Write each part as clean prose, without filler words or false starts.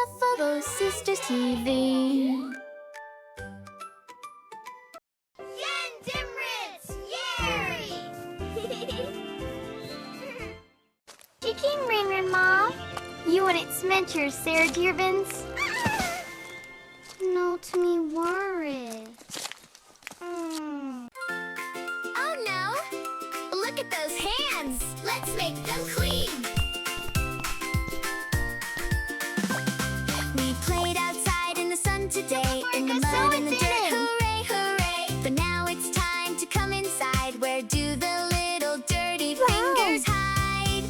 Buffalo Sisters TV. Chicken Rin Mom. You wouldn't cement your Sarah Dearvins? No, to me worry. Oh no! Look at those hands! Let's make them clean! We played outside in the sun today, in the mud and the dirt. Hooray, hooray! But now it's time to come inside. Where do the little dirty fingers hide?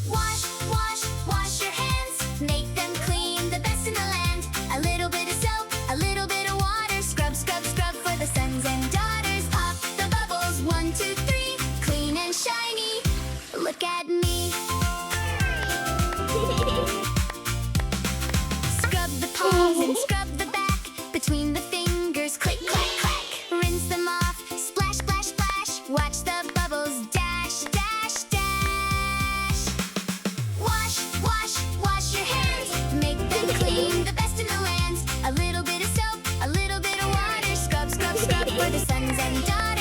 Wash, wash, wash your hands. Make them clean, the best in the land. A little bit of soap, a little bit of water. Scrub, scrub, scrub for the sons and daughters. Pop the bubbles, 1, 2, 3. Clean and shiny. Look at me. Scrub the palms and scrub the back. Between the fingers, click, clack, clack. Rinse them off, splash, splash, splash. Watch the bubbles dash, dash, dash. Wash, wash, wash your hands. Make them clean, the best in the land. A little bit of soap, a little bit of water. Scrub, scrub, scrub for the sons and daughters.